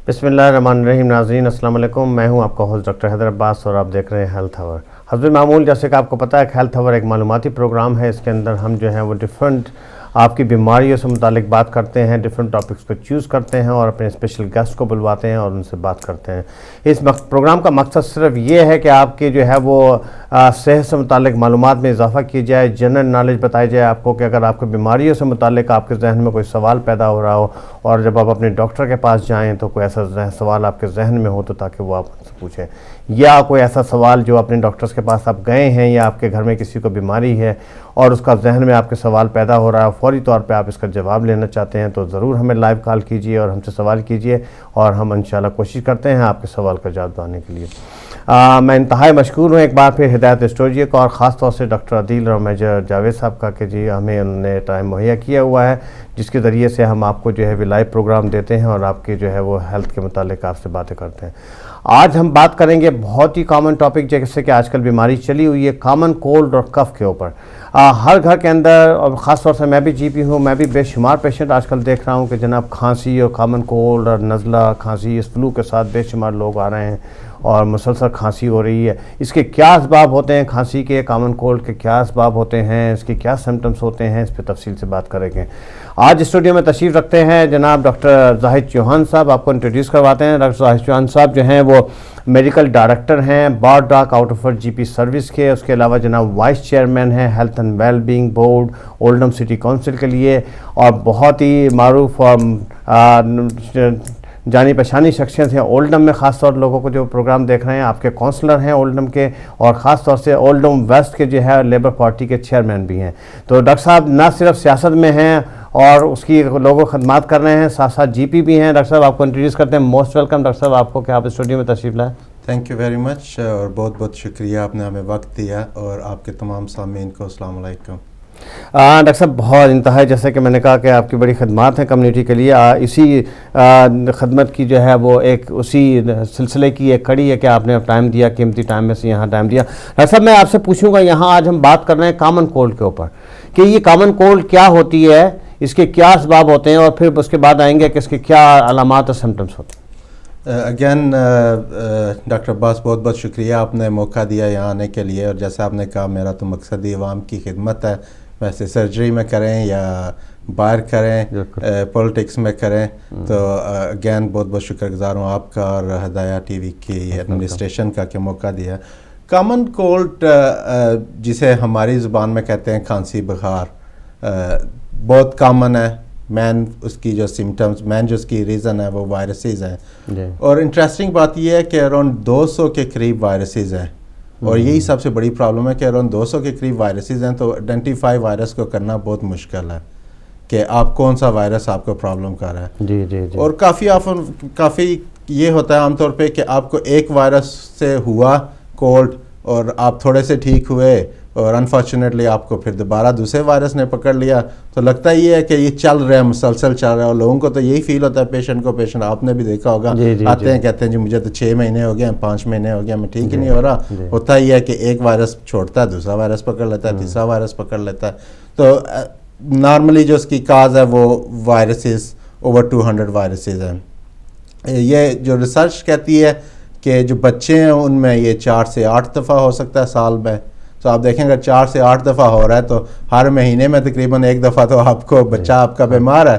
بسم اللہ الرحمن الرحیم. ناظرین السلام علیکم. میں ہوں آپ کا ہوسٹ ڈاکٹر حیدر عباس اور آپ دیکھ رہے ہیں ہیلتھ آور. حسب معمول جیسے کہ آپ کو پتہ ہے کہ ہیلتھ آور ایک معلوماتی پروگرام ہے. اس کے اندر ہم جو ہیں وہ ڈیفرنٹ آپ کی بیماریوں سے متعلق بات کرتے ہیں, ڈیفرنٹ ٹاپکس کو چوز کرتے ہیں اور اپنے اسپیشل گیسٹ کو بلواتے ہیں اور ان سے بات کرتے ہیں. اس پروگرام کا مقصد صرف یہ ہے کہ آپ کی جو ہے وہ صحت سے متعلق معلومات میں اضافہ کی جائے, جنرل نالج بتائی جائے آپ کو کہ اگر آپ کو بیماریوں سے متعلق آپ کے ذہن میں کوئی سوال پیدا ہو رہا ہو اور جب آپ اپنے ڈاکٹر کے پاس جائیں تو کوئی ایسا سوال آپ کے ذہن میں ہو تو تاکہ وہ آپ ان سے پوچھیں, یا کوئی ایسا سوال جو اپنے ڈاکٹرز کے پاس آپ گئے ہیں یا آپ کے گھر میں کسی کو بیماری ہے اور اس کا ذہن میں آپ کے سوال پیدا ہو رہا ہے, فوری طور پہ آپ اس کا جواب لینا چاہتے ہیں تو ضرور ہمیں لائیو کال کیجئے اور ہم سے سوال کیجئے اور ہم انشاءاللہ کوشش کرتے ہیں آپ کے سوال کا جواب دینے کے لیے. میں انتہائی مشکور ہوں ایک بار پھر ہدایت اسٹوڈیو کو اور خاص طور سے ڈاکٹر عدیل اور میجر جاوید صاحب کا کہ جی ہمیں انہوں نے ٹائم مہیا کیا ہوا ہے جس کے ذریعے سے ہم آپ کو جو ہے لائیو پروگرام دیتے ہیں اور آپ کی جو ہے وہ ہیلتھ کے متعلق آپ سے باتیں کرتے ہیں. آج ہم بات کریں گے بہت ہی کامن ٹاپک جیسے کہ آج کل بیماری چلی ہوئی ہے کامن کولڈ اور کف کے اوپر. ہر گھر کے اندر اور خاص طور سے میں بھی جی پی ہوں, میں بھی بے شمار پیشنٹ آج کل دیکھ رہا ہوں کہ جناب کھانسی اور کامن کولڈ اور نزلہ کھانسی اس فلو کے ساتھ بے شمار لوگ آ رہے ہیں اور مسلسل کھانسی ہو رہی ہے. اس کے کیا اسباب ہوتے ہیں کھانسی کے, کامن کولڈ کے کیا اسباب ہوتے ہیں, اس کے کیا سمپٹمس ہوتے ہیں, اس پہ تفصیل سے بات کریں گے. آج اسٹوڈیو میں تشریف رکھتے ہیں جناب ڈاکٹر زاہد چوہان صاحب. آپ کو انٹروڈیوس کرواتے ہیں. ڈاکٹر زاہد چوہان صاحب جو ہیں وہ میڈیکل ڈائریکٹر ہیں Bardoc out of G P service کے. اس کے علاوہ جناب وائس چیئرمین ہیں health and well being board Oldham city council کے لیے اور بہت ہی معروف اور جانی پہچانی شخصیت ہیں اولڈم میں. خاص طور لوگوں کو جو پروگرام دیکھ رہے ہیں آپ کے کونسلر ہیں اولڈم کے اور خاص طور سے اولڈم ویسٹ کے جو ہے لیبر پارٹی کے چیئرمین بھی ہیں. تو ڈاکٹر صاحب نہ صرف سیاست میں ہیں اور اس کی لوگوں خدمات کر رہے ہیں, ساتھ ساتھ جی پی بھی ہیں. ڈاکٹر صاحب آپ کو انٹروڈیوس کرتے ہیں. موسٹ ویلکم ڈاکٹر صاحب آپ کو کہ آپ اسٹوڈیو میں تشریف لائیں. تھینک یو ویری مچ اور بہت بہت شکریہ آپ نے ہمیں وقت دیا اور آپ کے تمام سامعین کو السلام علیکم. ڈاکٹر صاحب بہت انتہائی جیسے کہ میں نے کہا کہ آپ کی بڑی خدمات ہیں کمیونٹی کے لیے. اسی خدمت کی جو ہے وہ ایک اسی سلسلے کی ایک کڑی ہے کہ آپ نے ٹائم دیا, قیمتی ٹائم میں سے یہاں ٹائم دیا. ڈاکٹر صاحب میں آپ سے پوچھوں گا یہاں آج ہم بات کر رہے ہیں کامن کولڈ کے اوپر کہ یہ کامن کولڈ کیا ہوتی ہے, اس کے کیا اسباب ہوتے ہیں اور پھر اس کے بعد آئیں گے کہ اس کے کیا علامات اور سمپٹمس ہوتے ہیں. اگین ڈاکٹر عباس بہت بہت شکریہ آپ نے موقع دیا یہاں آنے کے لیے. اور جیسے آپ نے کہا میرا تو مقصد ہی عوام کی خدمت ہے, ویسے سرجری میں کریں یا باہر کریں پولیٹکس میں کریں. تو اگین بہت بہت شکر گزار ہوں آپ کا اور ہدایہ ٹی وی کی ایڈمنسٹریشن کا کہ موقع دیا. کامن کولڈ جسے ہماری زبان میں کہتے ہیں کھانسی بخار بہت کامن ہے. مین اس کی جو سمٹمز مین جو اس کی ریزن ہے وہ وائرسز ہیں اور انٹرسٹنگ بات یہ ہے کہ اراؤنڈ 200 کے قریب وائرسز ہیں اور یہی سب سے بڑی پرابلم ہے کہ اراؤنڈ 200 کے قریب وائرسز ہیں. تو آئیڈینٹیفائی وائرس کو کرنا بہت مشکل ہے کہ آپ کون سا وائرس آپ کو پرابلم کر رہا ہے. جی جی جی. اور کافی یہ ہوتا ہے عام طور پہ کہ آپ کو ایک وائرس سے ہوا کولڈ اور آپ تھوڑے سے ٹھیک ہوئے اور انفارچونیٹلی آپ کو پھر دوبارہ دوسرے وائرس نے پکڑ لیا. تو لگتا یہ ہے کہ یہ چل رہا ہے, مسلسل چل رہا ہے اور لوگوں کو تو یہی فیل ہوتا ہے پیشنٹ آپ نے بھی دیکھا ہوگا آتے ہیں کہتے ہیں جی مجھے تو 6 مہینے ہو گئے ہیں 5 مہینے ہو گئے میں ٹھیک ہی نہیں ہو رہا. ہوتا یہ ہے کہ ایک وائرس چھوڑتا ہے دوسرا وائرس پکڑ لیتا ہے تیسرا وائرس پکڑ لیتا ہے. تو نارملی جو اس کی کاز ہے وہ وائرسز اوور 200 وائرسز ہیں. یہ جو ریسرچ کہتی ہے کہ جو بچے ہیں ان میں یہ 4 سے 8 دفعہ ہو سکتا ہے سال میں. تو آپ دیکھیں اگر 4 سے 8 دفعہ ہو رہا ہے تو ہر مہینے میں تقریباً 1 دفعہ تو آپ کو بچہ آپ کا بیمار ہے.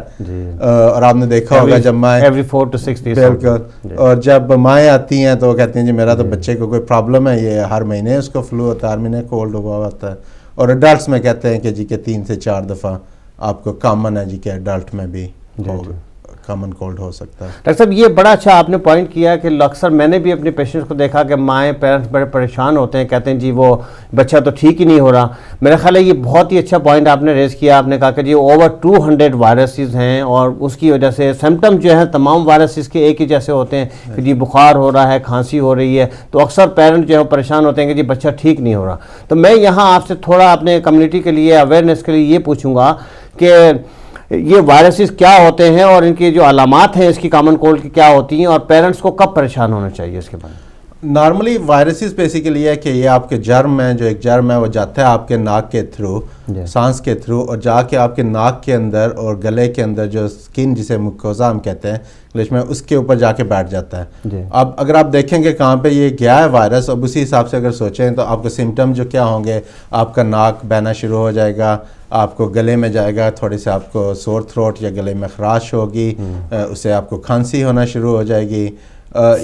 اور آپ نے دیکھا ہوگا جب مائیں every 4 to 6 days بالکل اور جب مائیں آتی ہیں تو وہ کہتی ہیں جی میرا تو بچے کو کوئی پرابلم ہے, یہ ہر مہینے اس کو فلو ہوتا ہے, ہر مہینے کولڈ ہوا ہوتا ہے. اور ایڈلٹس میں کہتے ہیں کہ جی کہ 3 سے 4 دفعہ آپ کو کامن ہے جی کہ ایڈلٹ میں بھی کامن کولڈ ہو سکتا ہے. ڈاکٹر صاحب یہ بڑا اچھا آپ نے پوائنٹ کیا کہ اکثر میں نے بھی اپنے پیشنٹس کو دیکھا کہ مائیں پیرنٹس بڑے پریشان ہوتے ہیں, کہتے ہیں جی وہ بچہ تو ٹھیک ہی نہیں ہو رہا. میرا خیال ہے یہ بہت ہی اچھا پوائنٹ آپ نے ریز کیا. آپ نے کہا کہ جی اوور 200 وائرسز ہیں اور اس کی وجہ سے سمپٹم جو ہیں تمام وائرسز کے ایک ہی جیسے ہوتے ہیں کہ جی بخار ہو رہا ہے, کھانسی ہو رہی ہے. تو اکثر پیرنٹ جو ہے پریشان ہوتے ہیں کہ جی بچہ ٹھیک نہیں ہو رہا. تو میں یہاں آپ سے تھوڑا اپنے کمیونٹی کے لیے اویئرنیس کے لیے یہ پوچھوں گا کہ یہ وائرسز کیا ہوتے ہیں اور ان کی جو علامات ہیں اس کی کامن کولڈ کی کیا ہوتی ہیں اور پیرنٹس کو کب پریشان ہونا چاہیے اس کے بارے میں. نارملی وائرسز بیسیکلی ہے کہ یہ آپ کے جرم ہیں، جو ایک جرم ہے وہ جاتا ہے آپ کے ناک کے تھرو، سانس کے تھرو، اور جا کے آپ کے ناک کے اندر اور گلے کے اندر جو اسکن جسے مکوزا ہم کہتے ہیں انگلش میں، اس کے اوپر جا کے بیٹھ جاتا ہے. اب اگر آپ دیکھیں کہ کہاں پہ یہ گیا ہے وائرس، اب اسی حساب سے اگر سوچیں تو آپ کو سمٹم جو کیا ہوں گے، آپ کا ناک بہنا شروع ہو جائے گا، آپ کو گلے میں جائے گا، تھوڑی سی آپ کو سور تھروٹ یا گلے میں خراش ہوگی، اسے آپ کو کھانسی ہونا شروع ہو جائے گی.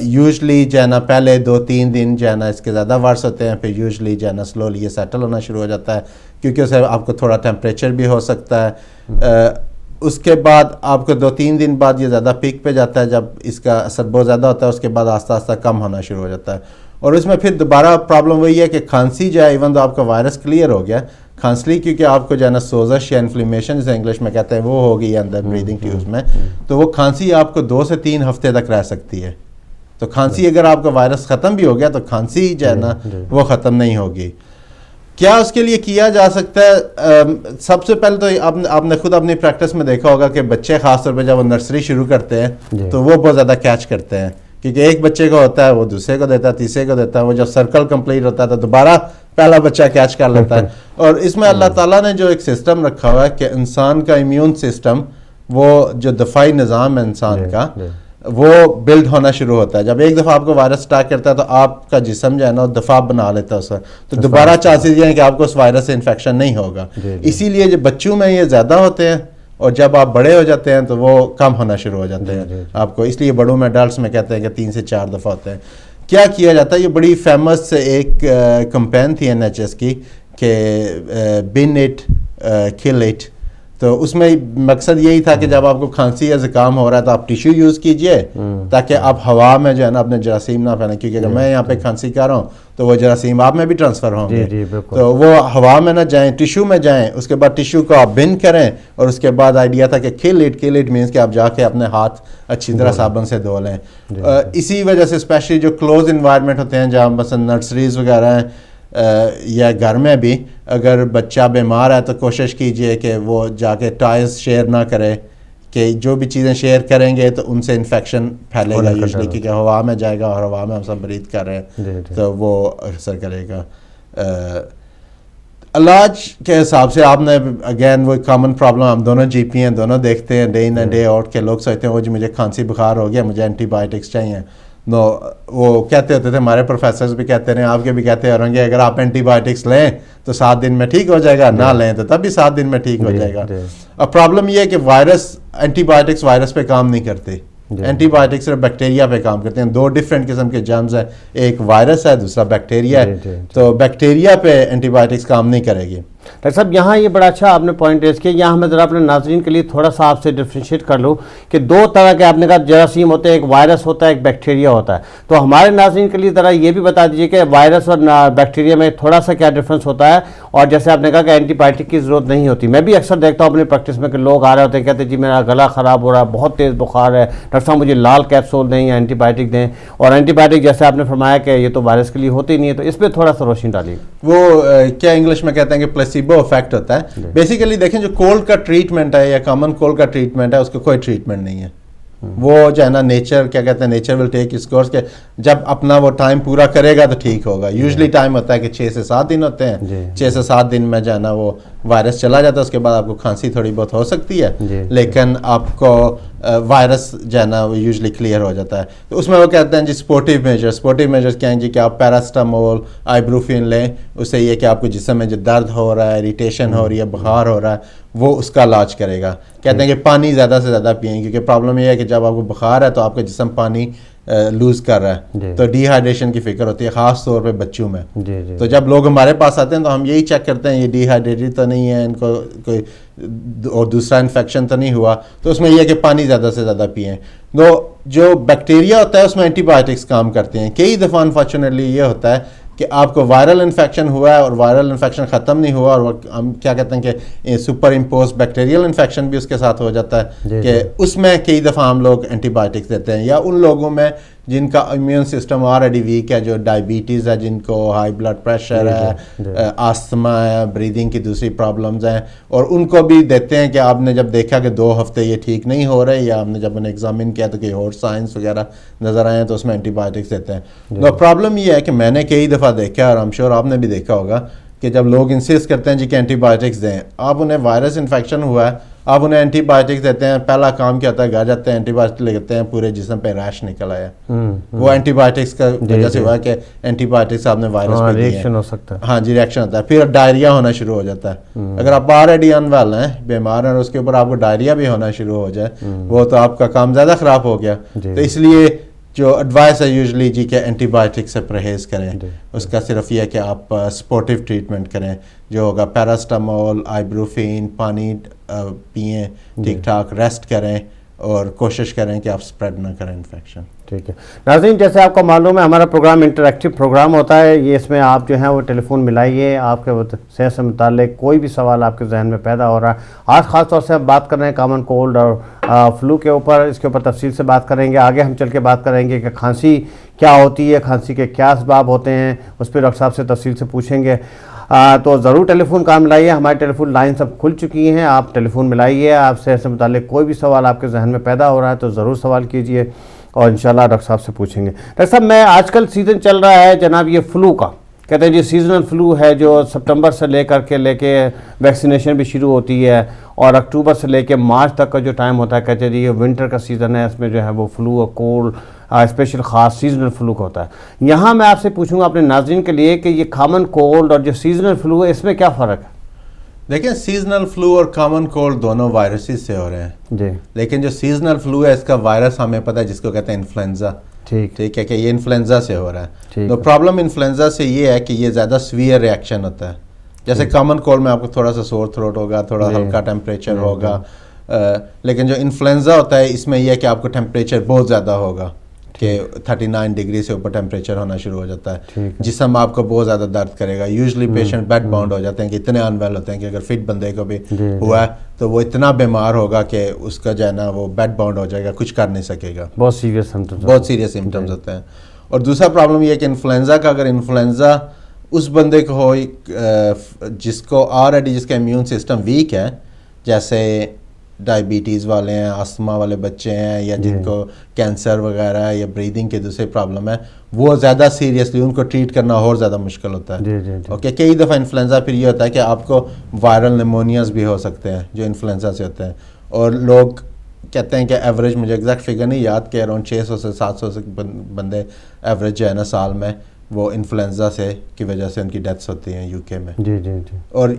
یوزلی جو ہے نا پہلے 2-3 دن جو ہے نا اس کے زیادہ ورس ہوتے ہیں، پھر یوزلی جو ہے نا سلولی یہ سیٹل ہونا شروع ہو جاتا ہے، کیونکہ اسے آپ کو تھوڑا ٹیمپریچر بھی ہو سکتا ہے. اس کے بعد آپ کو 2-3 دن بعد یہ زیادہ پیک پہ جاتا ہے، جب اس کا اثر بہت زیادہ ہوتا ہے، اس کے بعد آہستہ آہستہ کم ہونا شروع ہو جاتا ہے. اور اس میں پھر دوبارہ پرابلم وہی ہے کہ کھانسی جو ہے، ایون تو آپ کا وائرس کلیئر ہو گیا، کھانسی کیونکہ آپ کو جو ہے نا سوزش یا انفلیمیشن جسے انگلش میں کہتے ہیں وہ ہوگی اندر بریدنگ ٹیوبز میں، تو وہ کھانسی آپ کو 2 سے 3 ہفتے تک رہ سکتی ہے. تو کھانسی اگر آپ کا وائرس ختم بھی ہو گیا تو کھانسی جو ہے نا وہ ختم نہیں ہوگی. کیا اس کے لیے کیا جا سکتا ہے؟ سب سے پہلے تو آپ نے خود اپنی پریکٹس میں دیکھا ہوگا کہ بچے خاص طور پہ جب وہ نرسری شروع کرتے ہیں تو وہ بہت زیادہ کیچ کرتے ہیں، کیونکہ ایک بچے کو ہوتا ہے، وہ دوسرے کو دیتا ہے، تیسرے کو دیتا ہے، وہ جب سرکل کمپلیٹ ہوتا ہے تو دوبارہ پہلا بچہ کیچ کر لیتا ہے. اور اس میں اللہ تعالیٰ نے جو ایک سسٹم رکھا ہوا ہے کہ انسان کا امیون سسٹم، وہ جو دفاعی نظام ہے انسان کا، وہ بلڈ ہونا شروع ہوتا ہے. جب ایک دفعہ آپ کو وائرس اٹیک کرتا ہے تو آپ کا جسم جو ہے نا دفاع بنا لیتا ہے اس پر، تو دوبارہ چانسز یہ ہیں کہ آپ کو اس وائرس سے انفیکشن نہیں ہوگا. اسی لیے جو بچوں میں یہ زیادہ ہوتے ہیں اور جب آپ بڑے ہو جاتے ہیں تو وہ کم ہونا شروع ہو جاتے ہیں آپ کو. اس لیے بڑوں میں ایڈلٹس میں کہتے ہیں کہ 3 سے 4 دفعہ ہوتے ہیں. کیا کیا جاتا ہے؟ یہ بڑی فیمس ایک کمپین تھی NHS کی کہ بن اٹ کل اٹ. تو اس میں مقصد یہی تھا کہ جب آپ کو کھانسی یا زکام ہو رہا ہے تو آپ ٹیشو یوز کیجئے تاکہ آپ ہوا میں جو ہے نا اپنے جراثیم نہ پھیلیں، کیونکہ اگر میں یہاں پہ کھانسی کر رہا ہوں تو وہ جراثیم آپ میں بھی ٹرانسفر ہوں گے. تو وہ ہوا میں نہ جائیں، ٹیشو میں جائیں. اس کے بعد ٹیشو کو آپ بن کریں، اور اس کے بعد آئیڈیا تھا کہ کل اٹ مینس کہ آپ جا کے اپنے ہاتھ اچھی طرح صابن سے دھو لیں. اسی وجہ سے اسپیشلی جو کلوز انوائرمنٹ ہوتے ہیں، جہاں مثلا نرسریز وغیرہ ہیں یا گھر میں بھی اگر بچہ بیمار ہے تو کوشش کیجئے کہ وہ جا کے ٹائز شیئر نہ کرے، کہ جو بھی چیزیں شیئر کریں گے تو ان سے انفیکشن پھیلے گا یوزلی، کیونکہ ہوا میں جائے گا اور ہوا میں ہم سب برید کر رہے ہیں تو وہ اثر کرے گا. علاج کے حساب سے آپ نے اگین وہ کامن پرابلم، ہم دونوں جی پی ہیں، دونوں دیکھتے ہیں ڈے ان ڈے آؤٹ کے. لوگ سوچتے ہیں وہ جی مجھے کھانسی بخار ہو گیا، مجھے اینٹی بایوٹکس چاہیے. نو، وہ کہتے ہوتے تھے، ہمارے پروفیسرز بھی کہتے رہے، آپ کے بھی کہتے ہوں گے، اگر آپ اینٹی بایوٹکس لیں تو 7 دن میں ٹھیک ہو جائے گا، نہ لیں تو تب بھی 7 دن میں ٹھیک ہو جائے گا. اب پرابلم یہ ہے کہ اینٹی بایوٹکس وائرس پہ کام نہیں کرتے. اینٹی بایوٹکس صرف بیکٹیریا پہ کام کرتے ہیں. 2 ڈفرینٹ قسم کے جرمز ہیں، ایک وائرس ہے، دوسرا بیکٹیریا ہے. تو بیکٹیریا پہ اینٹی بایوٹکس کام نہیں کرے گی. ڈاکٹر صاحب یہاں یہ بڑا اچھا آپ نے پوائنٹ ریز کیا. یہاں میں ذرا اپنے ناظرین کے لیے تھوڑا سا آپ سے ڈفرینشیٹ کر لوں کہ 2 طرح کے آپ نے کہا جراثیم ہوتے ہیں، ایک وائرس ہوتا ہے، ایک بیکٹیریا ہوتا ہے. تو ہمارے ناظرین کے لیے ذرا یہ بھی بتا دیجیے کہ وائرس اور بیکٹیریا میں تھوڑا سا کیا ڈفرینس ہوتا ہے. اور جیسے آپ نے کہا کہ اینٹی بایوٹک کی ضرورت نہیں ہوتی، میں بھی اکثر دیکھتا ہوں اپنی پریکٹس میں کہ لوگ آ رہے ہوتے ہیں، کہتے ہیں جی میرا گلا خراب ہو رہا ہے، بہت تیز بخار ہے، ڈاکٹر صاحب مجھے لال کیپسول دیں یا اینٹی بایوٹک دیں. اور اینٹی بایوٹک جیسے آپ نے فرمایا کہ یہ تو وائرس کے لیے ہوتی نہیں ہے، تو اس پہ تھوڑا سا روشنی ڈالیے. وہ کیا انگلش میں کہتے ہیں کہ پلیسیبو افیکٹ ہوتا ہے. بیسیکلی دیکھیں جو کولڈ کا ٹریٹمنٹ ہے یا کامن کولڈ کا ٹریٹمنٹ ہے، اس کا کوئی ٹریٹمنٹ نہیں ہے. وہ جو ہے نا نیچر کیا کہتے ہیں، nature will take its course, کہ جب اپنا وہ ٹائم پورا کرے گا تو ٹھیک ہوگا. یوزلی ٹائم ہوتا ہے کہ 6 سے 7 دن ہوتے ہیں. 6 سے 7 دن میں جو ہے نا وہ وائرس چلا جاتا ہے. اس کے بعد آپ کو کھانسی تھوڑی بہت ہو سکتی ہے، لیکن آپ کو وائرس جو ہے نا وہ یوزلی کلیئر ہو جاتا ہے. تو اس میں وہ کہتے ہیں جی سپورٹیو میجرز کیا ہیں جی کہ آپ پیراسٹامول آئیبروفین لیں. اس سے یہ کہ آپ کو جسم میں جو درد ہو رہا ہے، اریٹیشن ہو رہی ہے، بخار ہو رہا ہے، وہ اس کا علاج کرے گا. کہتے ہیں کہ پانی زیادہ سے زیادہ پئیں، کیونکہ پرابلم یہ ہے کہ جب آپ کو بخار ہے تو آپ کا جسم پانی لوز کر رہا ہے، تو ڈی ہائیڈریشن کی فکر ہوتی ہے خاص طور پہ بچوں میں. تو جب لوگ ہمارے پاس آتے ہیں تو ہم یہی چیک کرتے ہیں یہ ڈی ہائیڈریٹڈ تو نہیں ہے، ان کو کوئی اور دوسرا انفیکشن تو نہیں ہوا. تو اس میں یہ ہے کہ پانی زیادہ سے زیادہ پئیں. جو بیکٹیریا ہوتا ہے اس میں اینٹی بایوٹکس کام کرتے ہیں. کئی دفعہ انفارچونیٹلی یہ ہوتا ہے کہ آپ کو وائرل انفیکشن ہوا ہے اور وائرل انفیکشن ختم نہیں ہوا، اور ہم کیا کہتے ہیں کہ سپر امپوز بیکٹیریل انفیکشن بھی اس کے ساتھ ہو جاتا ہے. کہ اس میں کئی دفعہ ہم لوگ اینٹی بایوٹکس دیتے ہیں. یا ان لوگوں میں جن کا امیون سسٹم آلریڈی ویک ہے, جو ڈائبٹیز ہے, جن کو ہائی بلڈ پریشر ہے, آستما ہے, بریدنگ کی دوسری پرابلمز ہیں, اور ان کو بھی دیتے ہیں کہ آپ نے جب دیکھا کہ 2 ہفتے یہ ٹھیک نہیں ہو رہے, یا آپ نے جب انہیں ایگزامن کیا تو کہ اور سائنس وغیرہ نظر آئے ہیں تو اس میں اینٹی بایوٹکس دیتے ہیں. تو پرابلم یہ ہے کہ میں نے کئی دفعہ دیکھا, اور I'm sure آپ نے بھی دیکھا ہوگا, کہ جب لوگ انسسٹ کرتے ہیں جی کہ اینٹی بایوٹکس دیں, آپ انہیں وائرس انفیکشن ہوا ہے, آپ انہیں اینٹی بایوٹکس دیتے ہیں, پہلا کام کیا ہوتا ہے, گھر جاتے ہیں اینٹی بایوٹکس لیتے ہیں, پورے جسم پہ ریش نکل آیا. وہ اینٹی بایوٹکس کا وجہ سے ہوا ہے کہ اینٹی بایوٹکس آپ نے وائرس پہ دی ہے, ہاں جی ریئیکشن ہوتا ہے, پھر ڈائریا ہونا شروع ہو جاتا ہے. اگر آپ آلریڈی انویل ہیں, بیمار ہیں, اور اس کے اوپر آپ کو ڈائریا بھی ہونا شروع ہو جائے, وہ تو آپ کا کام زیادہ خراب ہو گیا. تو اس لیے جو ایڈوائس ہے یوزلی جی کہ اینٹی بایوٹک سے پرہیز کریں, اس کا صرف یہ ہے کہ آپ سپورٹیو ٹریٹمنٹ کریں, جو ہوگا پیراسٹامول, آئیبروفین, پانی پئیں, ٹھیک ٹھاک ریسٹ کریں, اور کوشش کریں کہ آپ اسپریڈ نہ کریں انفیکشن. ٹھیک ہے ناظرین, جیسے آپ کو معلوم ہے ہمارا پروگرام انٹریکٹیو پروگرام ہوتا ہے. یہ اس میں آپ جو ہیں وہ ٹیلی فون ملائیے, آپ کے صحت سے متعلق کوئی بھی سوال آپ کے ذہن میں پیدا ہو رہا ہے. آج خاص طور سے ہم بات کر رہے ہیں کامن کولڈ اور فلو کے اوپر, اس کے اوپر تفصیل سے بات کریں گے. آگے ہم چل کے بات کریں گے کہ کھانسی کیا ہوتی ہے, کھانسی کے کیا اسباب ہوتے ہیں, اس پہ ڈاکٹر صاحب سے تفصیل سے پوچھیں گے. تو ضرور ٹیلی فون کام ملائیے, ہماری ٹیلی فون لائن سب کھل چکی ہیں, آپ ٹیلی فون ملائیے. آپ صحت سے متعلق کوئی بھی سوال آپ کے ذہن میں پیدا ہو رہا ہے تو ضرور سوال کیجئے, اور انشاءاللہ ڈاکٹر صاحب سے پوچھیں گے. ڈاکٹر صاحب, میں آج کل سیزن چل رہا ہے جناب یہ فلو کا, کہتے ہیں جی سیزنل فلو ہے جو سپٹمبر سے لے کے ویکسینیشن بھی شروع ہوتی ہے, اور اکتوبر سے لے کے مارچ تک کا جو ٹائم ہوتا ہے, کہتے ہیں جی یہ ونٹر کا سیزن ہے, اس میں جو ہے وہ فلو اور کولڈ اسپیشل خاص سیزنل فلو کا ہوتا ہے. یہاں میں آپ سے پوچھوں گا اپنے ناظرین کے لیے کہ یہ کامن کولڈ اور جو سیزنل فلو ہے اس میں کیا فرق ہے؟ دیکھیں, سیزنل فلو اور کامن کولڈ دونوں وائرسز سے ہو رہے ہیں جی, لیکن جو سیزنل فلو ہے اس کا وائرس ہمیں پتہ ہے جس کو کہتے ہیں انفلوئنزا. ٹھیک ہے کہ یہ انفلوئنزا سے ہو رہا ہے. تو پرابلم انفلوئنزا سے یہ ہے کہ یہ زیادہ سویئر ریئیکشن ہوتا ہے. جیسے کامن کولڈ میں آپ کو تھوڑا سا سور تھروٹ ہوگا, تھوڑا ہلکا ٹیمپریچر ہوگا, لیکن جو انفلوئنزا ہوتا ہے اس میں یہ ہے کہ آپ کو ٹیمپریچر بہت زیادہ ہوگا, کہ 39 ڈگری سے اوپر ٹیمپریچر ہونا شروع ہو جاتا ہے, جسم آپ کو بہت زیادہ درد کرے گا. یوزلی پیشنٹ بیڈ باؤنڈ ہو جاتے ہیں, کہ اتنے انویل ہوتے ہیں کہ اگر فٹ بندے کو بھی ہوا ہے تو وہ اتنا بیمار ہوگا کہ اس کا جو ہے نا وہ بیڈ باؤنڈ ہو جائے گا, کچھ کر نہیں سکے گا. بہت سیریس سمٹمز ہوتے ہیں. اور دوسرا پرابلم یہ ہے کہ انفلوئنزا کا, اگر انفلوئنزا اس بندے کو ہو جس کو آلریڈی جس کا امیون سسٹم ویک ہے, جیسے ڈائبٹیز والے ہیں, آستما والے بچے ہیں, یا جن کو کینسر وغیرہ ہے, یا بریدنگ کے دوسرے پرابلم ہے, وہ زیادہ سیریسلی ان کو ٹریٹ کرنا اور زیادہ مشکل ہوتا ہے. اوکے, کئی دفعہ انفلوئنزا پھر یہ ہوتا ہے کہ آپ کو وائرل نیمونیاز بھی ہو سکتے ہیں جو انفلوئنزا سے ہوتے ہیں, اور لوگ کہتے ہیں کہ ایوریج, مجھے ایگزیکٹ فگر نہیں یاد, کہ اراؤنڈ 600 سے 700 سے بندے ایوریج جو ہے نا سال میں وہ انفلوئنزا سے کی وجہ سے ان کی ڈیتھس ہوتی ہیں یو کے میں. اور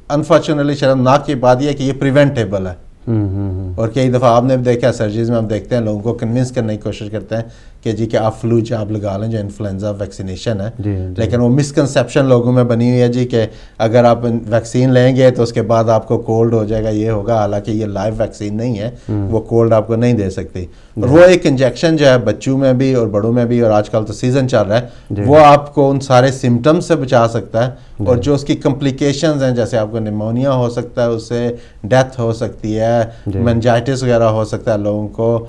انفارچونیٹلی شرمناک کی بات یہ ہے کہ یہ پریونٹیبل ہے, اور کئی دفعہ آپ نے بھی دیکھا سرجریز میں ہم دیکھتے ہیں لوگوں کو کنونس کرنے کی کوشش کرتے ہیں کہ جی کہ آپ فلو جاب لگا لیں جو انفلوئنزا ویکسینیشن ہے, لیکن وہ مسکنسیپشن لوگوں میں بنی ہوئی ہے جی کہ اگر آپ ویکسین لیں گے تو اس کے بعد آپ کو کولڈ ہو جائے گا, یہ ہوگا, حالانکہ یہ لائیو ویکسین نہیں ہے, وہ کولڈ آپ کو نہیں دے سکتی. اور وہ ایک انجیکشن جو ہے بچوں میں بھی اور بڑوں میں بھی, اور آج کل تو سیزن چل رہا ہے, وہ آپ کو ان سارے سمٹمز سے بچا سکتا ہے, اور جو اس کی کمپلیکیشنز ہیں, جیسے آپ کو نیمونیا ہو سکتا ہے, اس سے ڈیتھ ہو سکتی ہے, مینجائٹس وغیرہ ہو سکتا ہے لوگوں کو,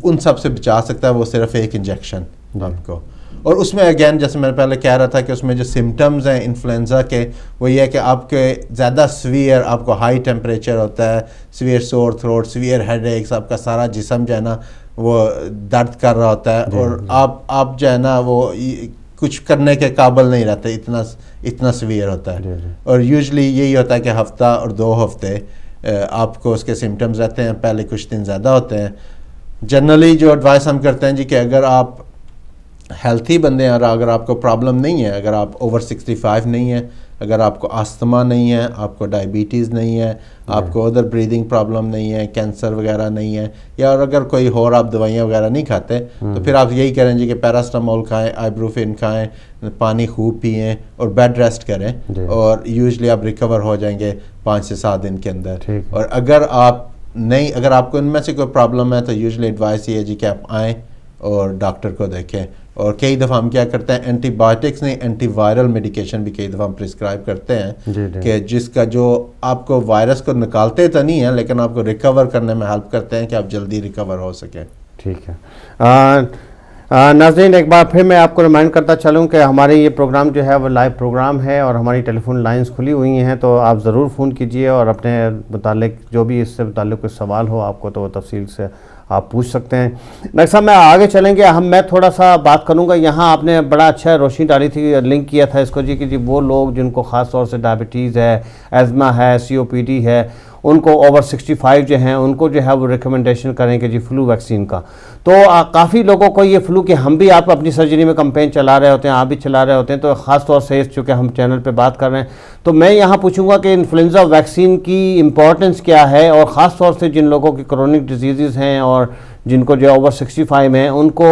ان سب سے بچا سکتا ہے وہ صرف ایک انجیکشن آپ کو. اور اس میں اگین جیسے میں پہلے کہہ رہا تھا کہ اس میں جو سمٹمز ہیں انفلوئنزا کے, وہ یہ ہے کہ آپ کے زیادہ سویئر, آپ کو ہائی ٹیمپریچر ہوتا ہے, سویئر سور تھروٹ, سویئر ہیڈ ایکس, آپ کا سارا جسم جو ہے نا وہ درد کر رہا ہوتا ہے, اور آپ جو ہے نا وہ کچھ کرنے کے قابل نہیں رہتے, اتنا سویئر ہوتا ہے. اور یوزلی یہی ہوتا ہے کہ ہفتہ اور 2 ہفتے آپ کو اس کے سمٹمز رہتے ہیں, پہلے کچھ دن زیادہ ہوتے ہیں. جنرلی جو ایڈوائس ہم کرتے ہیں جی کہ اگر آپ ہیلتھی بندے ہیں, اور اگر آپ کو پرابلم نہیں ہے, اگر آپ اوور 65 نہیں ہیں, اگر آپ کو آستما نہیں ہے, آپ کو ڈائبٹیز نہیں ہے, آپ کو ادر بریدنگ پرابلم نہیں ہے, کینسر وغیرہ نہیں ہے, یا اور اگر کوئی اور آپ دوائیاں وغیرہ نہیں کھاتے, تو پھر آپ یہی کریں جی کہ پیراسٹامول کھائیں, آئیبروفین کھائیں, پانی خوب پئیں, اور بیڈ ریسٹ کریں, اور یوزلی آپ ریکور ہو جائیں گے 5 سے 7 دن کے اندر. اور اگر آپ کو ان میں سے کوئی پرابلم ہے تو یوزلی ایڈوائس یہ ہے جی کہ آپ آئیں اور ڈاکٹر کو دیکھیں. اور کئی دفعہ ہم کیا کرتے ہیں, اینٹی بایوٹکس نہیں, اینٹی وائرل میڈیکیشن بھی کئی دفعہ ہم پرسکرائب کرتے ہیں, کہ جس کا جو آپ کو وائرس کو نکالتے تو نہیں ہیں, لیکن آپ کو ریکور کرنے میں ہیلپ کرتے ہیں کہ آپ جلدی ریکور ہو سکیں. ٹھیک ہے. ناظرین ایک بار پھر میں آپ کو ریمائنڈ کرتا چلوں کہ ہمارے یہ پروگرام جو ہے وہ لائیو پروگرام ہے اور ہماری ٹیلی فون لائنز کھلی ہوئی ہیں, تو آپ ضرور فون کیجئے اور اپنے متعلق جو بھی اس سے متعلق کوئی سوال ہو آپ کو تو وہ تفصیل سے آپ پوچھ سکتے ہیں. ڈاکٹر صاحب میں آگے چلیں گے, میں تھوڑا سا بات کروں گا. یہاں آپ نے بڑا اچھا روشنی ڈالی تھی, لنک کیا تھا اس کو جی کہ جی وہ لوگ جن کو خاص طور سے ڈائبٹیز ہے, ایزما ہے, COPD ہے, ان کو اوور 65 جو ہیں ان کو جو ہے وہ ریکمنڈیشن کریں کہ جی فلو ویکسین کا. تو کافی لوگوں کو یہ فلو کہ ہم بھی آپ اپنی سرجری میں کمپین چلا رہے ہوتے ہیں, آپ بھی چلا رہے ہوتے ہیں, تو خاص طور سے چونکہ ہم چینل پہ بات کر رہے ہیں تو میں یہاں پوچھوں گا کہ انفلوئنزا ویکسین کی امپورٹنس کیا ہے, اور خاص طور سے جن لوگوں کی کرونک ڈیزیزز ہیں اور جن کو جو اوور 65 ہیں ان کو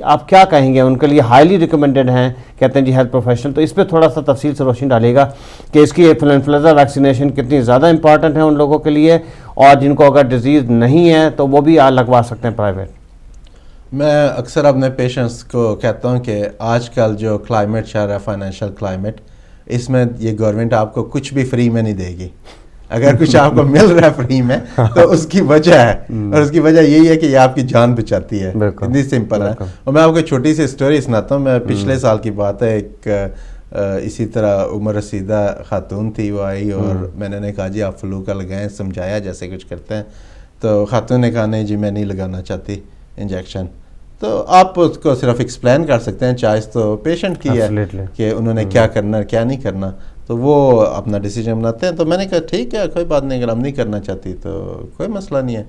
آپ کیا کہیں گے, ان کے لیے ہائیلی ریکمینڈڈ ہیں کہتے ہیں جی ہیلتھ پروفیشنل. تو اس پہ تھوڑا سا تفصیل سے روشنی ڈالیے گا کہ اس کی انفلوئنزا ویکسینیشن کتنی زیادہ امپورٹنٹ ہے ان لوگوں کے لیے, اور جن کو اگر ڈیزیز نہیں ہے تو وہ بھی لگوا سکتے ہیں پرائیویٹ. میں اکثر اپنے پیشنٹس کو کہتا ہوں کہ آج کل جو کلائمیٹ چل رہا ہے, فائنینشیل کلائمیٹ, اس میں یہ گورنمنٹ آپ کو کچھ بھی فری میں نہیں دے گی. اگر کچھ آپ کو مل رہا ہے فری میں تو اس کی وجہ ہے, اور اس کی وجہ یہی ہے کہ یہ آپ کی جان بچاتی ہے. اتنی سمپل ہے. اور میں آپ کو چھوٹی سی اسٹوری سناتا ہوں. میں پچھلے سال کی بات ہے, ایک اسی طرح عمر رسیدہ خاتون تھی, وہ آئی اور میں نے کہا جی آپ فلو کا لگائیں, سمجھایا جیسے کچھ کرتے ہیں. تو خاتون نے کہا نہیں جی میں نہیں لگانا چاہتی انجیکشن. تو آپ اس کو صرف ایکسپلین کر سکتے ہیں, چوائس تو پیشنٹ کی ہے کہ انہوں نے کیا کرنا کیا نہیں کرنا, تو وہ اپنا ڈیسیجن بناتے ہیں. تو میں نے کہا ٹھیک ہے کوئی بات نہیں, اگر ہم نہیں کرنا چاہتی تو کوئی مسئلہ نہیں ہے.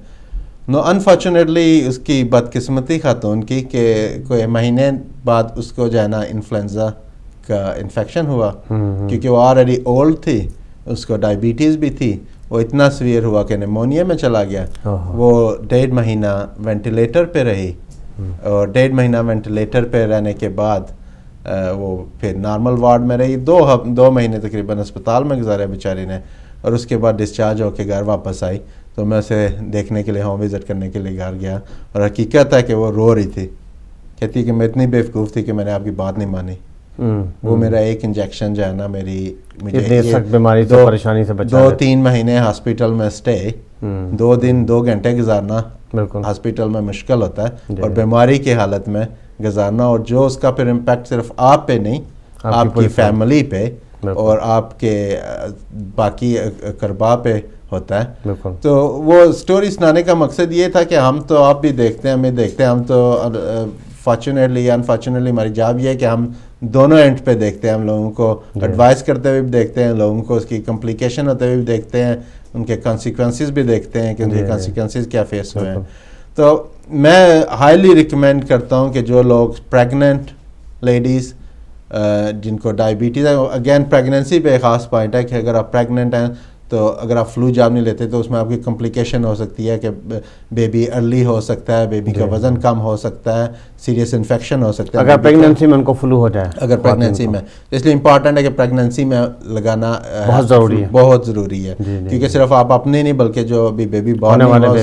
نو انفارچونیٹلی اس کی بدقسمتی خاتون کی کہ کوئی مہینے بعد اس کو جو ہے نا انفلوئنزا کا انفیکشن ہوا, کیونکہ وہ آلریڈی اولڈ تھی, اس کو ڈائبٹیز بھی تھی. وہ اتنا سویئر ہوا کہ نیمونیا میں چلا گیا. وہ 1.5 مہینہ وینٹیلیٹر پہ رہی, اور 1.5 مہینہ وینٹیلیٹر پہ رہنے کے بعد وہ پھر نارمل وارڈ میں رہی. 2 مہینے تقریباً اسپتال میں گزارے بیچاری نے, اور اس کے بعد ڈسچارج ہو کے گھر واپس آئی. تو میں اسے دیکھنے کے لیے ہوم وزٹ کرنے کے لیے گھر گیا, اور حقیقت ہے کہ وہ رو رہی تھی. کہتی کہ میں اتنی بیوقوف تھی کہ میں نے آپ کی بات نہیں مانی. وہ میرا ایک انجیکشن جو ہے نا مجھے بیماری سے پریشانی سے بچا. 2-3 مہینے ہاسپٹل میں اسٹے, 2 دن 2 گھنٹے گزارنا ہاسپٹل میں مشکل ہوتا ہے, اور بیماری کی حالت میں گزارنا, اور جو اس کا پھر امپیکٹ صرف آپ پہ نہیں, آپ کی فیملی پہ اور آپ کے باقی اقربا پہ ہوتا ہے. تو وہ سٹوری سنانے کا مقصد یہ تھا کہ ہم تو آپ بھی دیکھتے ہیں, ہمیں دیکھتے ہیں, ہم تو فارچونیٹلی یا انفارچونیٹلی ہماری جاب یہ ہے کہ ہم دونوں اینڈ پہ دیکھتے ہیں. ہم لوگوں کو ایڈوائز کرتے ہوئے بھی دیکھتے ہیں, لوگوں کو اس کی کمپلیکیشن ہوتے ہوئے بھی دیکھتے ہیں, ان کے کانسیکوینسز بھی دیکھتے ہیں کہ ان کے کانسیکوینسز کیا فیس ہوئے ہیں. تو میں ہائیلی ریکمینڈ کرتا ہوں کہ جو لوگ پریگننٹ لیڈیز جن کو ڈائبٹیز ہے, اگین پریگننسی پہ خاص پوائنٹ ہے کہ اگر آپ پریگننٹ ہیں تو اگر آپ فلو جاب نہیں لیتے تو اس میں آپ کی کمپلیکیشن ہو سکتی ہے کہ بیبی ارلی ہو سکتا ہے, بیبی کا وزن کم ہو سکتا ہے, سیریس انفیکشن ہو سکتا ہے اگر پریگننسی میں ان کو فلو ہو جائے. اگر پریگننسی میں, اس لیے امپورٹنٹ ہے کہ پریگننسی میں لگانا بہت ضروری ہے, کیونکہ صرف آپ اپنے نہیں بلکہ جو ابھی بیبی بورن ہوا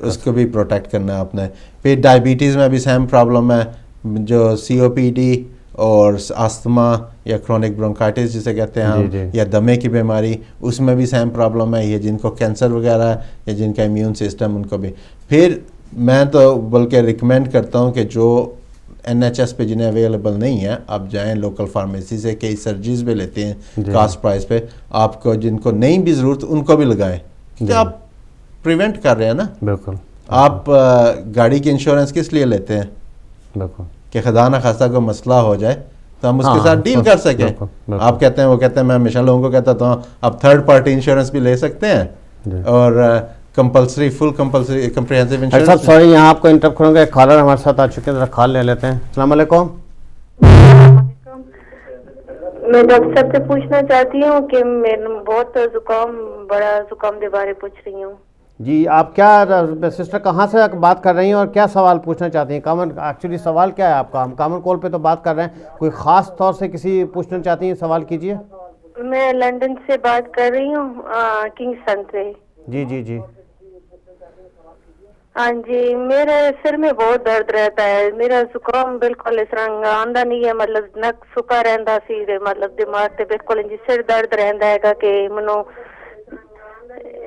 اس کو بھی پروٹیکٹ کرنا ہے آپ نے. پھر ڈائبٹیز میں بھی سیم پرابلم ہے, جو COPD اور آستما یا کرونک برونکائٹس جسے کہتے ہیں ہم, یا دمے کی بیماری, اس میں بھی سیم پرابلم ہے. یہ جن کو کینسر وغیرہ ہے یا جن کا امیون سسٹم ان کو بھی. پھر میں تو بلکہ ریکمینڈ کرتا ہوں کہ جو NHS پہ جنہیں اویلیبل نہیں ہے, آپ جائیں لوکل فارمیسی سے, کئی سرجریز بھی لیتے ہیں کاسٹ پرائز پہ. آپ کو جن کو نہیں بھی ضرورت ان کو بھی لگائیں, کیونکہ آپ پریونٹ کر رہے ہیں نا. بالکل. آپ گاڑی کی انشورنس کس لیے لیتے ہیں؟ بالکل, کہ خدا نہ خواستہ کوئی مسئلہ ہو جائے تو ہم اس کے ساتھ ڈیل کر سکیں. آپ کہتے ہیں, وہ کہتے ہیں, میں ہمیشہ لوگوں کو کہتا ہوں آپ تھرڈ پارٹی انشورنس بھی لے سکتے ہیں, اور کمپلسری فل کمپلسری کمپریہنسو انشورنس. صاحب سوری یہاں آپ کو انٹرپٹ کروں گا, ایک کالر ہمارے ساتھ آ چکے ہیں, ذرا کال لے لیتے ہیں. السلام علیکم. میں ڈاکٹر صاحب سے پوچھنا چاہتی ہوں کہ میں بہت بڑا زکام کے بارے پوچھ رہی ہوں. جی آپ کیا سسٹر کہاں سے بات کر رہی ہیں اور کیا سوال پوچھنا چاہتی ہیں؟ کامن ایکچولی سوال کیا ہے آپ کا؟ ہم کامن کال پہ تو بات کر رہے ہیں, کوئی خاص طور سے کسی پوچھنا چاہتی ہیں, سوال کیجئے. میں لندن سے بات کر رہی ہوں, کنگسٹن سے. جی جی جی. ہاں جی, میرے سر میں بہت درد رہتا ہے. میرا زکام بالکل اس طرح آندا نہیں ہے, مطلب نک سکا رہندا سی, مطلب دماغ تے بالکل سر درد رہندا ہے کہ منو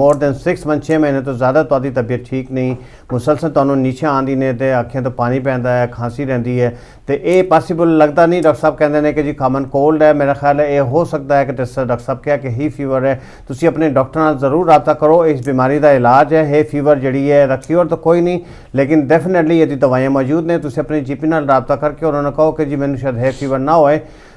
ਮੋਰ ਦੈਨ 6 ਮੰਥ 6 ਮਹੀਨੇ ਤੋਂ ਜ਼ਿਆਦਾ ਤੁਹਾਡੀ ਤਬੀਅਤ ਠੀਕ ਨਹੀਂ, ਮੁਸਲਸਲ ਤੁਹਾਨੂੰ ਨੀਚੇ ਆਉਂਦੀ ਨੇ ਤੇ ਅੱਖਾਂ ਤੋਂ ਪਾਣੀ ਪੈਂਦਾ ਹੈ, ਖਾਂਸੀ ਰਹਿੰਦੀ ਹੈ, ਤੇ ਇਹ ਪੋਸੀਬਲ ਲੱਗਦਾ ਨਹੀਂ। ਡਾਕਟਰ ਸਾਹਿਬ ਕਹਿੰਦੇ ਨੇ ਕਿ ਜੀ ਕਾਮਨ ਕੋਲਡ ਹੈ। ਮੇਰਾ ਖਿਆਲ ਹੈ ਇਹ ਹੋ ਸਕਦਾ ਹੈ ਕਿ ਡਾਕਟਰ ਸਾਹਿਬ ਕਿਹਾ ਕਿ ਹੀ ਫੀਵਰ ਹੈ। ਤੁਸੀਂ ਆਪਣੇ ਡਾਕਟਰ ਨਾਲ ਜ਼ਰੂਰ ਰਾਬਤਾ ਕਰੋ, ਇਸ ਬਿਮਾਰੀ ਦਾ ਇਲਾਜ ਹੈ। ਹੈ ਫੀਵਰ ਜਿਹੜੀ ਹੈ ਰੱਖੀ ਤਾਂ ਕੋਈ ਨਹੀਂ, ਲੇਕਿਨ ਡੈਫੀਨੇਟਲੀ ਇਹਦੀ ਦਵਾਈਆਂ ਮੌਜੂਦ ਨੇ। ਤੁਸੀਂ ਆਪਣੇ ਜੀਪੀ ਨਾਲ ਰਾਬਤਾ ਕਰਕੇ ਉਹਨਾਂ ਨੂੰ ਕਹੋ ਕਿ ਜੀ ਮੈਨੂੰ ਸ਼ਾਇਦ ਹੈ ਫੀਵਰ ਨਾ ਹੋਏ,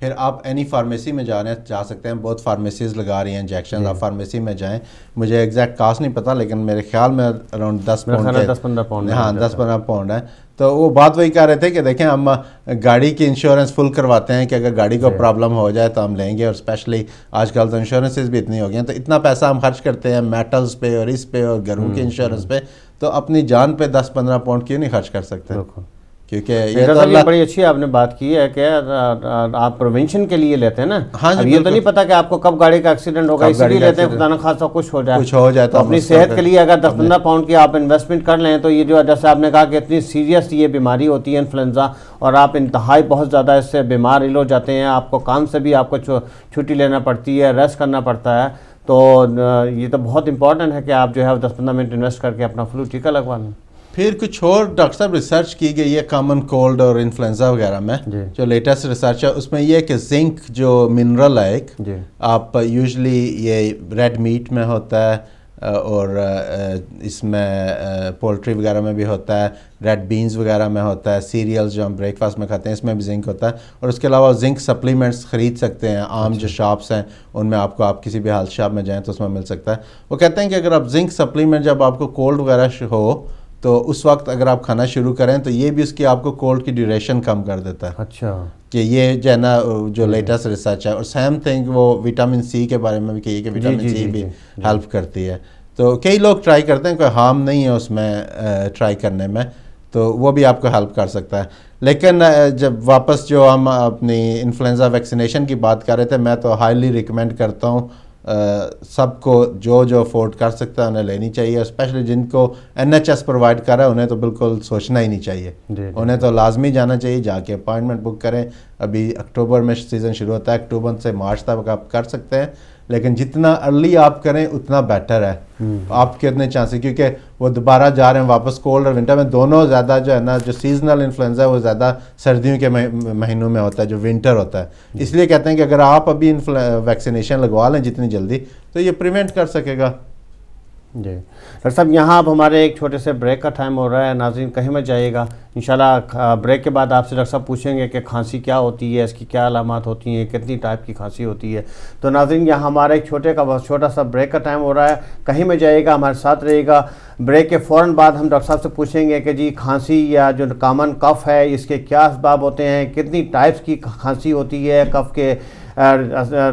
پھر آپ اینی فارمیسی میں جا سکتے ہیں, بہت فارمیسیز لگا رہی ہیں انجیکشن, آپ فارمیسی میں جائیں, مجھے ایگزیکٹ کاسٹ نہیں پتہ لیکن میرے خیال میں اراؤنڈ 10-15 پاؤنڈ ہاں 10-15 پاؤنڈ ہے. تو وہ بات وہی کہہ رہے تھے کہ دیکھیں ہم گاڑی کی انشورنس فل کرواتے ہیں کہ اگر گاڑی کو پرابلم ہو جائے تو ہم لیں گے, اور اسپیشلی آج کل تو انشورنسز بھی اتنی ہو گئی ہیں, تو اتنا پیسہ ہم خرچ کرتے ہیں میٹلز پہ اور اس پہ اور گھروں کی انشورنس پہ, تو اپنی جان پہ 10-15 پاؤنڈ کیوں نہیں خرچ کر سکتے؟ کیونکہ یہ تو اللہ بڑی اچھی آپ نے بات کی ہے کہ آپ پروینشن کے لیے لیتے ہیں نا. اب یہ تو نہیں پتا کہ آپ کو کب گاڑی کا ایکسیڈنٹ ہوگا, اسی لیے لیتے ہیں خدا نہ خاصہ کچھ ہو جائے تو اپنی صحت کے لیے اگر 10-15 پاؤنڈ کی آپ انویسٹمنٹ کر لیں تو یہ جو جیسے آپ نے کہا کہ اتنی سیریس یہ بیماری ہوتی ہے انفلوئنزا, اور آپ انتہائی بہت زیادہ اس سے بیمار ہو جاتے ہیں, آپ کو کام سے بھی آپ کو چھٹی لینا پڑتی ہے, ریسٹ کرنا پڑتا ہے, تو یہ تو بہت امپورٹنٹ ہے کہ آپ جو ہے 10-15 منٹ انویسٹ کر کے اپنا فلو ٹیکا لگوا لیں. پھر کچھ اور ڈاکٹر صاحب ریسرچ کی گئی ہے کامن کولڈ اور انفلوئنزا وغیرہ میں, جو لیٹسٹ ریسرچ ہے اس میں یہ ہے کہ زنک جو منرل ہے ایک, آپ یوزلی یہ ریڈ میٹ میں ہوتا ہے اور اس میں پولٹری وغیرہ میں بھی ہوتا ہے, ریڈ بینز وغیرہ میں ہوتا ہے, سیریلز جو ہم بریک فاسٹ میں کھاتے ہیں اس میں بھی زنک ہوتا ہے, اور اس کے علاوہ زنک سپلیمنٹس خرید سکتے ہیں, عام جو شاپس ہیں ان میں آپ کسی بھی ہیلتھ شاپ میں جائیں تو اس میں مل سکتا ہے. وہ کہتے ہیں کہ اگر آپ زنک سپلیمنٹ جب آپ کو کولڈ وغیرہ ہو تو اس وقت اگر آپ کھانا شروع کریں تو یہ بھی اس کی آپ کو کولڈ کی ڈیوریشن کم کر دیتا ہے. اچھا, کہ یہ جو ہے نا جو لیٹسٹ ریسرچ ہے, اور سیم تھنگ وہ وٹامن سی کے بارے میں بھی کہیے کہ وٹامن سی بھی ہیلپ کرتی ہے. تو کئی لوگ ٹرائی کرتے ہیں, کوئی ہارم نہیں ہے اس میں ٹرائی کرنے میں, تو وہ بھی آپ کو ہیلپ کر سکتا ہے. لیکن جب واپس جو ہم اپنی انفلوئنزا ویکسینیشن کی بات کر رہے تھے, میں تو ہائیلی ریکمینڈ کرتا ہوں سب کو جو افورڈ کر سکتا ہے انہیں لینی چاہیے, اسپیشلی جن کو NHS پرووائڈ کر رہا ہے انہیں تو بالکل سوچنا ہی نہیں چاہیے, انہیں تو لازمی جانا چاہیے, جا کے اپائنٹمنٹ بک کریں. ابھی اکتوبر میں سیزن شروع ہوتا ہے, اکتوبر سے مارچ تک آپ کر سکتے ہیں, لیکن جتنا ارلی آپ کریں اتنا بیٹر ہے. آپ کے اتنے چانس, کیونکہ وہ دوبارہ جا رہے ہیں واپس کولڈ اور ونٹر میں دونوں زیادہ جو ہے نا, جو سیزنل انفلوئنزا ہے وہ زیادہ سردیوں کے مہینوں میں ہوتا ہے جو ونٹر ہوتا ہے. اس لیے کہتے ہیں کہ اگر آپ ابھی ویکسینیشن لگوا لیں جتنی جلدی تو یہ پریونٹ کر سکے گا. جی ڈاکٹر صاحب, یہاں اب ہمارے ایک چھوٹے سے بریک کا ٹائم ہو رہا ہے, ناظرین کہیں مت جائیے گا. انشاءاللہ بریک کے بعد آپ سے ڈاکٹر صاحب پوچھیں گے کہ کھانسی کیا ہوتی ہے, اس کی کیا علامات ہوتی ہیں, کتنی ٹائپ کی کھانسی ہوتی ہے. تو ناظرین یہاں ہمارا ایک چھوٹا سا بریک کا ٹائم ہو رہا ہے, کہیں میں جائیے گا, ہمارے ساتھ رہیے گا. بریک کے فوراً بعد ہم ڈاکٹر صاحب سے پوچھیں گے کہ جی کھانسی یا جو کامن کف ہے اس کے کیا اسباب ہوتے ہیں, کتنی ٹائپس کی کھانسی ہوتی ہے, کف کے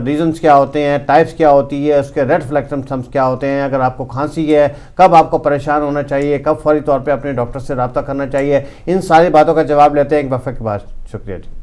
ریزنز کیا ہوتے ہیں, ٹائپس کیا ہوتی ہے, اس کے ریڈ فلیگ سمپٹمز کیا ہوتے ہیں, اگر آپ کو کھانسی ہے کب آپ کو پریشان ہونا چاہیے, کب فوری طور پہ اپنے ڈاکٹر سے رابطہ کرنا چاہیے. ان ساری باتوں کا جواب لیتے ہیں ایک وقفے کے بعد. شکریہ جی.